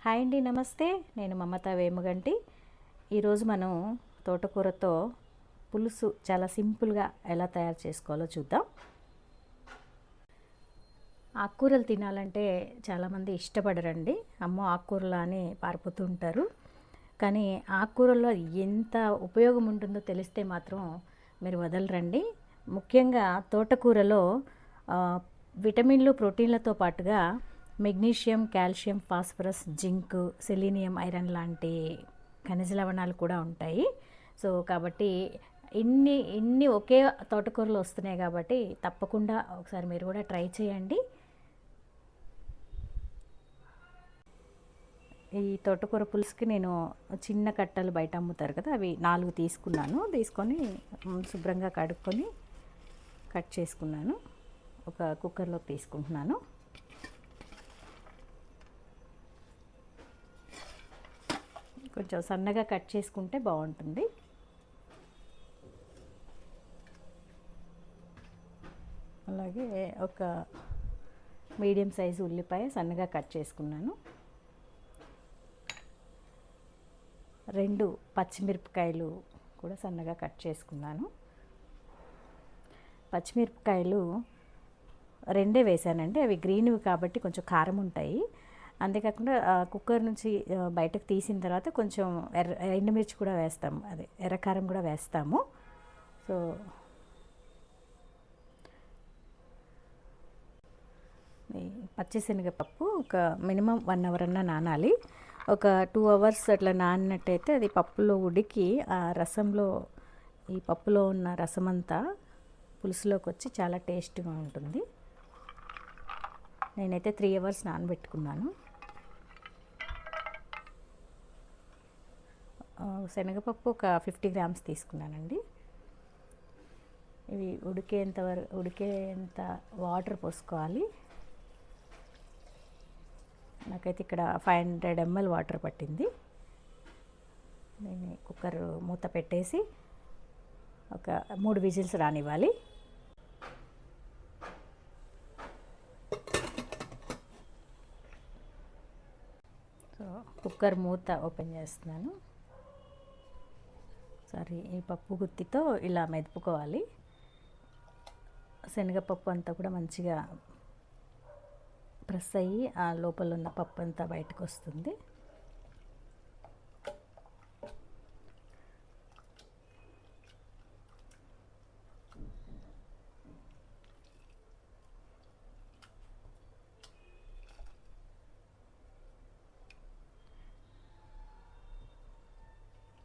Hi అండి, నమస్తే. నేను మమతా వేముగంటి. ఈరోజు మనం తోటకూరతో పులుసు చాలా సింపుల్గా ఎలా తయారు చేసుకోవాలో చూద్దాం. ఆకుకూరలు తినాలంటే చాలామంది ఇష్టపడరండి. అమ్మో ఆకుకూరలా అని పారిపోతూ ఉంటారు. కానీ ఆకుకూరల్లో ఎంత ఉపయోగం ఉంటుందో తెలిస్తే మాత్రం మీరు వదలరండి. ముఖ్యంగా తోటకూరలో విటమిన్లు, ప్రోటీన్లతో పాటుగా magnesium, calcium, phosphorus, zinc, selenium, iron లాంటి ఖనిజ లవణాలు కూడా ఉంటాయి. సో కాబట్టి ఇన్ని ఒకే తోటకూరలో వస్తున్నాయి కాబట్టి తప్పకుండా ఒకసారి మీరు కూడా ట్రై చేయండి. ఈ తోటకూర పులుసుకి నేను చిన్న కట్టలు బయట అమ్ముతారు కదా, అవి 4 తీసుకున్నాను. తీసుకొని శుభ్రంగా కడుక్కొని కట్ చేసుకున్నాను. ఒక కుక్కర్లోకి తీసుకుంటున్నాను. కొంచెం సన్నగా కట్ చేసుకుంటే బాగుంటుంది. అలాగే ఒక మీడియం సైజు ఉల్లిపాయ సన్నగా కట్ చేసుకున్నాను. 2 పచ్చిమిరపకాయలు కూడా సన్నగా కట్ చేసుకున్నాను. పచ్చిమిరపకాయలు 2 వేసానండి. అవి గ్రీన్వి కాబట్టి కొంచెం కారం ఉంటాయి. అంతేకాకుండా కుక్కర్ నుంచి బయటకు తీసిన తర్వాత కొంచెం ఎండుమిర్చి కూడా వేస్తాము, అదే ఎర్రకారం కూడా వేస్తాము. సో పచ్చిశనగపప్పు ఒక మినిమం 1 అవర్ అన్నా నానాలి. ఒక 2 అవర్స్ అట్లా నానినట్టయితే అది పప్పులో ఉడికి ఆ రసంలో, ఈ పప్పులో ఉన్న రసం అంతా పులుసులోకి వచ్చి చాలా టేస్ట్గా ఉంటుంది. నేనైతే 3 అవర్స్ నానబెట్టుకున్నాను. శనగపప్పు ఒక 50 గ్రామ్స్ తీసుకున్నానండి. ఇవి ఉడికేంత వాటర్ పోసుకోవాలి. నాకైతే ఇక్కడ 500 ml వాటర్ పట్టింది. నేను కుక్కర్ మూత పెట్టేసి ఒక 3 విజిల్స్ రానివ్వాలి. సో కుక్కర్ మూత ఓపెన్ చేస్తున్నాను. సరే, ఈ పప్పు గుత్తితో ఇలా మెదుపుకోవాలి. శనగపప్పు అంతా కూడా మంచిగా ప్రెస్ అయ్యి ఆ లోపల ఉన్న పప్పు అంతా బయటకు వస్తుంది.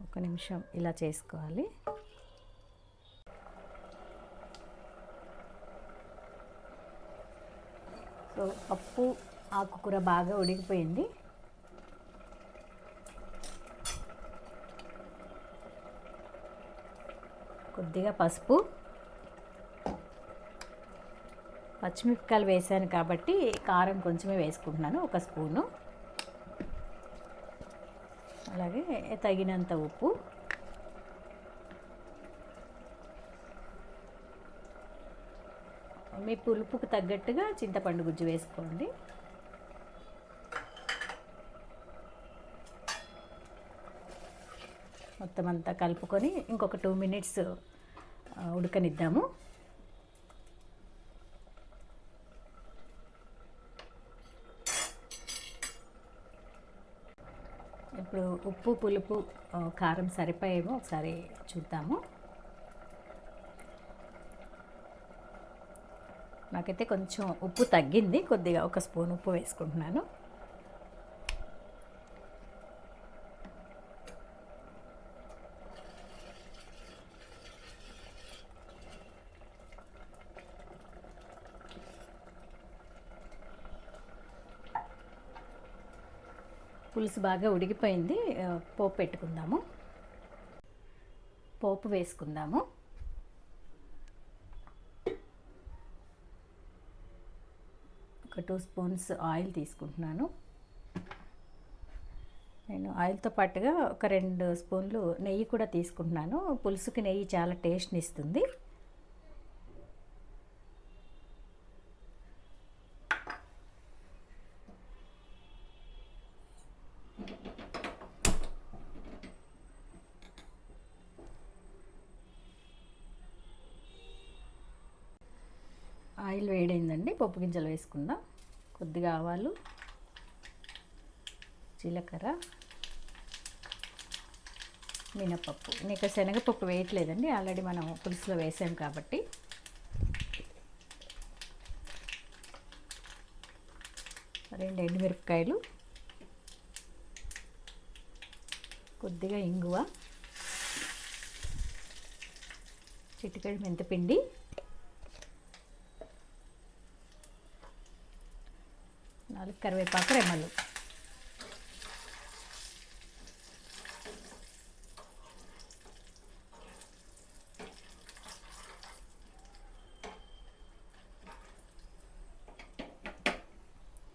ఒక నిమిషం ఇలా చేసుకోవాలి. సో పప్పు, ఆకుకూర బాగా ఉడికిపోయింది. కొద్దిగా పసుపు, పచ్చిమిరపకాయలు వేసాను కాబట్టి కారం కొంచెమే వేసుకుంటున్నాను, 1 స్పూను. అలాగే తగినంత ఉప్పు, మీ పులుపుకు తగ్గట్టుగా చింతపండు గుజ్జు వేసుకోండి. మొత్తం అంతా కలుపుకొని ఇంకొక 2 మినిట్స్ ఉడకనిద్దాము. ఇప్పుడు ఉప్పు, పులుపు, కారం సరిపోయేమో ఒకసారి చూద్దాము. నాకైతే కొంచెం ఉప్పు తగ్గింది, కొద్దిగా 1 స్పూన్ ఉప్పు వేసుకుంటున్నాను. పులుసు బాగా ఉడికిపోయింది. పోపు పెట్టుకుందాము. పోపు వేసుకుందాము. ఒక 2 స్పూన్స్ ఆయిల్ తీసుకుంటున్నాను. నేను ఆయిల్తో పాటుగా ఒక 2 స్పూన్లు నెయ్యి కూడా తీసుకుంటున్నాను. పులుసుకి నెయ్యి చాలా టేస్ట్ని ఇస్తుంది. వేడైందండి, పప్పు గింజలు వేసుకుందాం. కొద్దిగా ఆవాలు, జీలకర్ర, మినపప్పు. నేను ఇక్కడ శనగపప్పు వేయట్లేదండి, ఆల్రెడీ మనం పులుసులో వేసాం కాబట్టి. రెండు ఎండుమిరపకాయలు, కొద్దిగా ఇంగువ, చిటికెడు మెంతిపిండి, నాలుగు కరివేపాకు రెమ్మలు.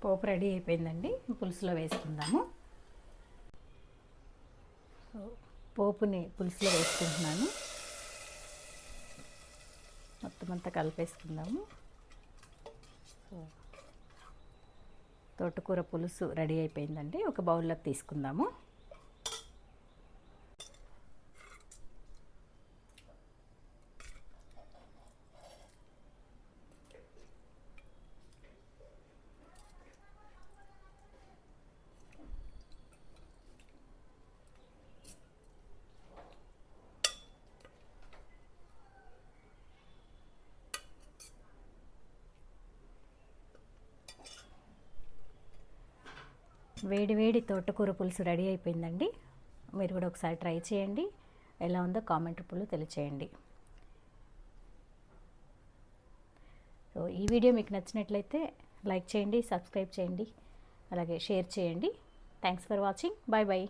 పోపు రెడీ అయిపోయిందండి, పులుసులో వేసుకుందాము. పోపుని పులుసులో వేసుకుంటున్నాను. మొత్తం అంతా కలిపేసుకుందాము. తోటకూర పులుసు రెడీ అయిపోయిందండి, ఒక బౌల్లోకి తీసుకుందాము. వేడి వేడి తోటకూర పులుసు రెడీ అయిపోయిందండి. మీరు కూడా ఒకసారి ట్రై చేయండి, ఎలా ఉందో కామెంట్ రూపంలో తెలియచేయండి. సో ఈ వీడియో మీకు నచ్చినట్లయితే లైక్ చేయండి, సబ్స్క్రైబ్ చేయండి, అలాగే షేర్ చేయండి. Thanks for watching. Bye bye.